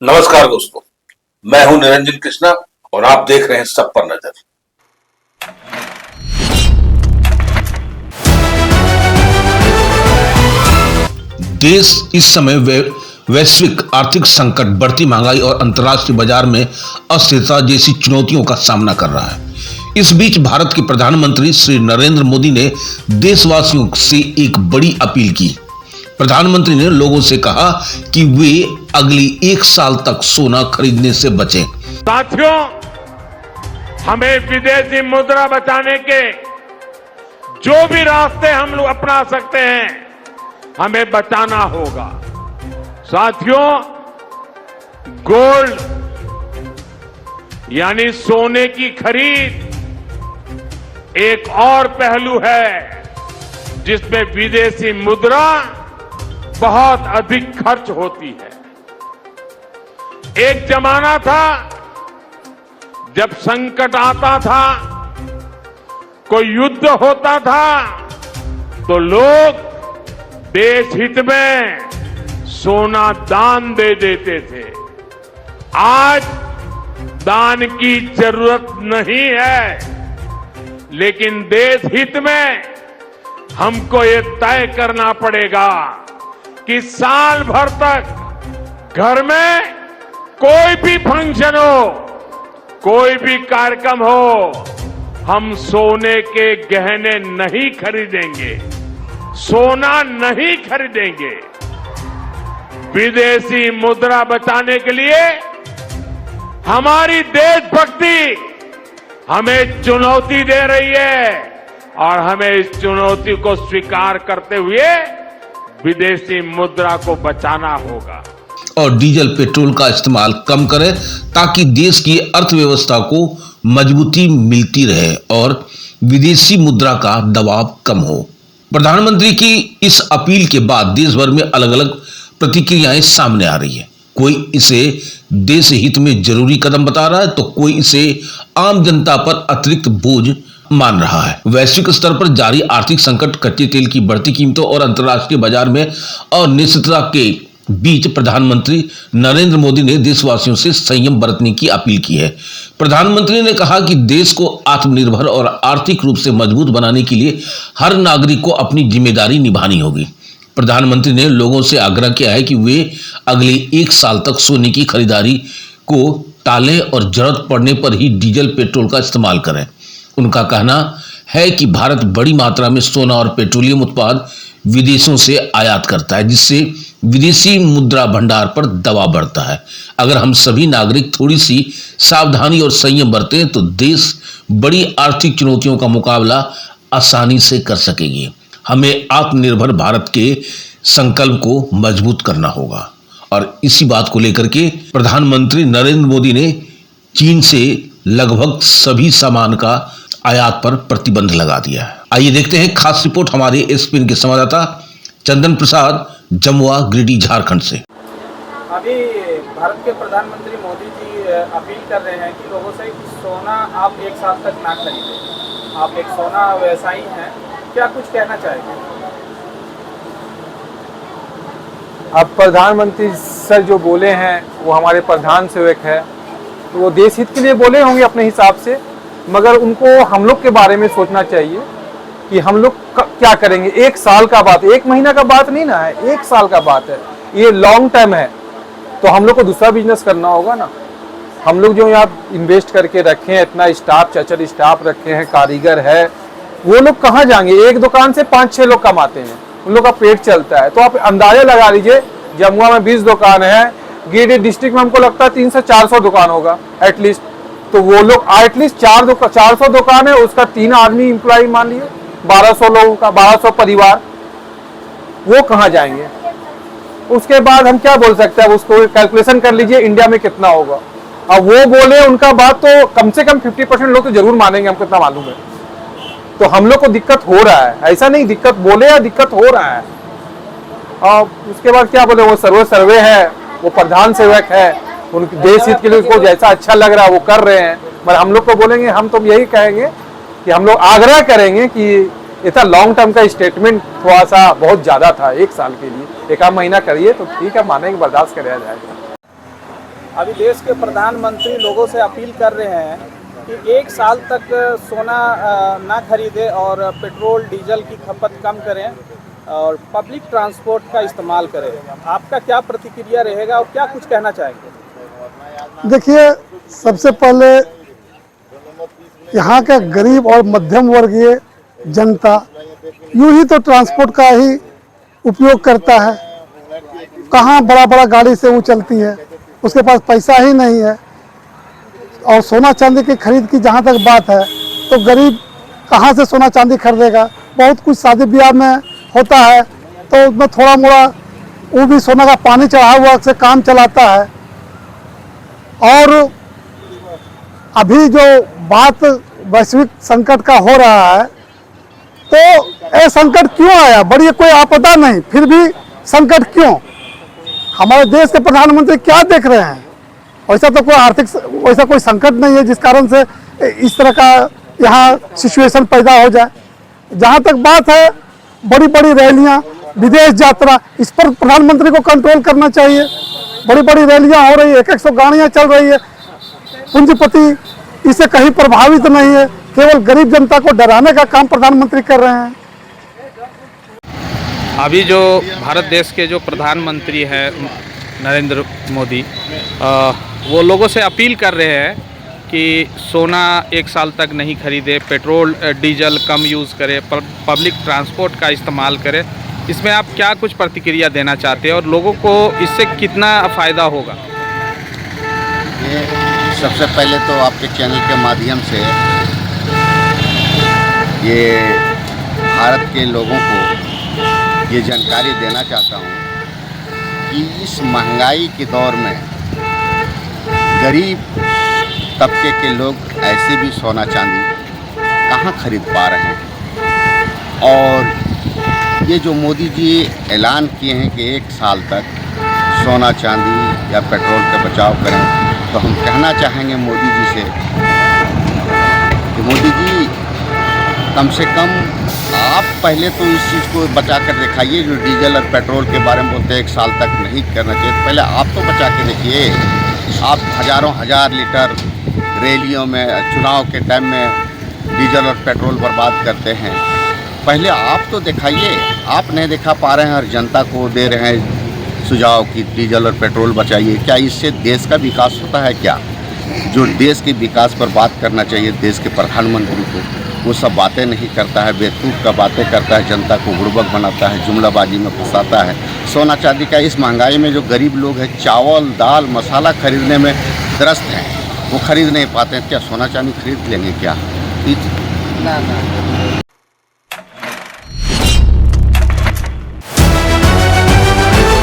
नमस्कार दोस्तों, मैं हूं निरंजन कृष्णा और आप देख रहे हैं सब पर नजर। देश इस समय वैश्विक आर्थिक संकट, बढ़ती महंगाई और अंतर्राष्ट्रीय बाजार में अस्थिरता जैसी चुनौतियों का सामना कर रहा है। इस बीच भारत के प्रधानमंत्री श्री नरेंद्र मोदी ने देशवासियों से एक बड़ी अपील की। प्रधानमंत्री ने लोगों से कहा कि वे अगली 1 साल तक सोना खरीदने से बचें। साथियों, हमें विदेशी मुद्रा बचाने के जो भी रास्ते हम लोग अपना सकते हैं, हमें बचाना होगा। साथियों, गोल्ड यानी सोने की खरीद एक और पहलू है जिसमें विदेशी मुद्रा बहुत अधिक खर्च होती है। एक जमाना था जब संकट आता था, कोई युद्ध होता था, तो लोग देश हित में सोना दान दे देते थे। आज दान की जरूरत नहीं है, लेकिन देश हित में हमको ये तय करना पड़ेगा कि साल भर तक घर में कोई भी फंक्शन हो, कोई भी कार्यक्रम हो, हम सोने के गहने नहीं खरीदेंगे, सोना नहीं खरीदेंगे। विदेशी मुद्रा बचाने के लिए हमारी देशभक्ति हमें चुनौती दे रही है और हमें इस चुनौती को स्वीकार करते हुए विदेशी मुद्रा को बचाना होगा और डीजल पेट्रोल का इस्तेमाल कम करें ताकि देश की अर्थव्यवस्था को मजबूती मिलती रहे और विदेशी मुद्रा का दबाव कम हो। प्रधानमंत्री की इस अपील के बाद देश भर में अलग अलग प्रतिक्रियाएं सामने आ रही है। कोई इसे देश हित में जरूरी कदम बता रहा है, तो कोई इसे आम जनता पर अतिरिक्त बोझ मान रहा है। वैश्विक स्तर पर जारी आर्थिक संकट, कच्चे तेल की बढ़ती कीमतों और अंतर्राष्ट्रीय बाजार में अनिश्चितता के बीच प्रधानमंत्री नरेंद्र मोदी ने देशवासियों से संयम बरतने की अपील की है। प्रधानमंत्री ने कहा कि देश को आत्मनिर्भर और आर्थिक रूप से मजबूत बनाने के लिए हर नागरिक को अपनी जिम्मेदारी निभानी होगी। प्रधानमंत्री ने लोगों से आग्रह किया है कि वे अगले 1 साल तक सोने की खरीदारी को टालें और जरूरत पड़ने पर ही डीजल पेट्रोल का इस्तेमाल करें। उनका कहना है कि भारत बड़ी मात्रा में सोना और पेट्रोलियम उत्पाद विदेशों से आयात करता है, जिससे विदेशी मुद्रा भंडार पर दबाव बढ़ता है। अगर हम सभी नागरिक थोड़ी सी सावधानी और संयम बरतें तो देश बड़ी आर्थिक चुनौतियों का मुकाबला आसानी से कर सकेगी। हमें आत्मनिर्भर भारत के संकल्प को मजबूत करना होगा। और इसी बात को लेकर के प्रधानमंत्री नरेंद्र मोदी ने चीन से लगभग सभी सामान का आयात पर प्रतिबंध लगा दिया है। आइए देखते हैं खास रिपोर्ट हमारे एसपीएन के संवाददाता चंदन प्रसाद, जमुआ, गिरिडीह, झारखंड से। अभी भारत के प्रधानमंत्री मोदी जी अपील कर रहे हैं कि लोगों से कि सोना आप 1 साल तक ना खरीदें। आप एक सोना व्यवसायी हैं, क्या कुछ कहना चाहेंगे? अब प्रधानमंत्री सर जो बोले हैं वो हमारे प्रधान सेवक है, तो वो देश हित के लिए बोले होंगे अपने हिसाब से, मगर उनको हम लोग के बारे में सोचना चाहिए कि हम लोग क्या करेंगे। 1 साल का बात, 1 महीना का बात नहीं ना है, 1 साल का बात है। ये लॉन्ग टर्म है, तो हम लोग को दूसरा बिजनेस करना होगा ना। हम लोग जो यहाँ इन्वेस्ट करके रखे हैं, इतना स्टाफ, चचर स्टाफ रखे हैं, कारीगर है, वो लोग कहाँ जाएंगे? एक दुकान से 5-6 लोग कमाते हैं, उन लोग का पेट चलता है। तो आप अंदाजा लगा लीजिए, जमुआ में 20 दुकान है, गिरिडीह डिस्ट्रिक्ट में हमको लगता है 300-400 दुकान होगा एटलीस्ट। तो वो लोग एटलीस्ट 400 दुकान है, उसका 3 आदमी एम्प्लॉय मान लिए, 1200 लोगों का, 1200 परिवार, वो कहाँ जाएंगे? उसके बाद हम क्या बोल सकते हैं? उसको कैलकुलेशन कर लीजिए इंडिया में कितना होगा। अब वो बोले उनका बात, तो कम से कम 50% लोग तो जरूर मानेंगे, हमको इतना मालूम है। तो हम लोग को दिक्कत हो रहा है, ऐसा नहीं दिक्कत बोले या दिक्कत हो रहा है। और उसके बाद क्या बोले, वो सर्वे है, वो प्रधान सेवक है, उनके देश हित के लिए उसको जैसा अच्छा लग रहा है वो कर रहे हैं। मगर हम लोग को बोलेंगे, हम तो यही कहेंगे कि हम लोग आग्रह करेंगे कि इतना लॉन्ग टर्म का स्टेटमेंट थोड़ा सा बहुत ज़्यादा था। 1 साल के लिए 1 आध महीना करिए तो ठीक है, मानेंगे, बर्दाश्त कराया जाएगा। अभी देश के प्रधानमंत्री लोगों से अपील कर रहे हैं कि 1 साल तक सोना ना खरीदे और पेट्रोल डीजल की खपत कम करें और पब्लिक ट्रांसपोर्ट का इस्तेमाल करें। आपका क्या प्रतिक्रिया रहेगा और क्या कुछ कहना चाहेंगे? देखिए, सबसे पहले यहाँ का गरीब और मध्यम वर्गीय जनता यूं ही तो ट्रांसपोर्ट का ही उपयोग करता है। कहाँ बड़ा बड़ा गाड़ी से वो चलती है, उसके पास पैसा ही नहीं है। और सोना चांदी की खरीद की जहाँ तक बात है तो गरीब कहाँ से सोना चांदी खरीदेगा। बहुत कुछ शादी ब्याह में होता है तो उसमें थोड़ा मोड़ा वो भी सोना का पानी चढ़ा हुआ से काम चलाता है। और अभी जो बात वैश्विक संकट का हो रहा है तो ये संकट क्यों आया? बड़ी कोई आपदा नहीं, फिर भी संकट क्यों? हमारे देश के प्रधानमंत्री क्या देख रहे हैं? वैसा तो कोई आर्थिक वैसा कोई संकट नहीं है जिस कारण से इस तरह का यहाँ सिचुएशन पैदा हो जाए। जहाँ तक बात है बड़ी बड़ी रैलियाँ, विदेश यात्रा, इस पर प्रधानमंत्री को कंट्रोल करना चाहिए। बड़ी बड़ी रैलियाँ हो रही है, 100 गाड़ियाँ चल रही है, पूंजीपति इससे कहीं प्रभावित नहीं है, केवल गरीब जनता को डराने का काम प्रधानमंत्री कर रहे हैं। अभी जो भारत देश के जो प्रधानमंत्री हैं नरेंद्र मोदी, वो लोगों से अपील कर रहे हैं कि सोना 1 साल तक नहीं खरीदे, पेट्रोल डीजल कम यूज़ करे, पब्लिक ट्रांसपोर्ट का इस्तेमाल करे। इसमें आप क्या कुछ प्रतिक्रिया देना चाहते हैं और लोगों को इससे कितना फ़ायदा होगा? ये सबसे पहले तो आपके चैनल के माध्यम से ये भारत के लोगों को ये जानकारी देना चाहता हूँ कि इस महंगाई के दौर में गरीब तबके के लोग ऐसे भी सोना चांदी कहाँ खरीद पा रहे हैं। और ये जो मोदी जी ऐलान किए हैं कि 1 साल तक सोना चांदी या पेट्रोल का बचाव करें, तो हम कहना चाहेंगे मोदी जी से कि मोदी जी कम से कम आप पहले तो इस चीज़ को बचा कर दिखाइए। जो डीजल और पेट्रोल के बारे में बोलते हैं 1 साल तक नहीं करना चाहिए, तो पहले आप तो बचा के देखिए। आप हज़ारों हज़ार लीटर रैलियों में चुनाव के टाइम में डीजल और पेट्रोल बर्बाद करते हैं, पहले आप तो दिखाइए। आप नहीं दिखा पा रहे हैं और जनता को दे रहे हैं सुझाव कि डीजल और पेट्रोल बचाइए। क्या इससे देश का विकास होता है? क्या जो देश के विकास पर बात करना चाहिए देश के प्रधानमंत्री को, वो सब बातें नहीं करता है, बेवकूफ़ का बातें करता है, जनता को बुड़बक बनाता है, जुमलाबाजी में फंसाता है। सोना चांदी का इस महंगाई में जो गरीब लोग हैं चावल दाल मसाला खरीदने में त्रस्त हैं, वो खरीद नहीं पाते हैं। क्या सोना चांदी खरीद लेंगे क्या?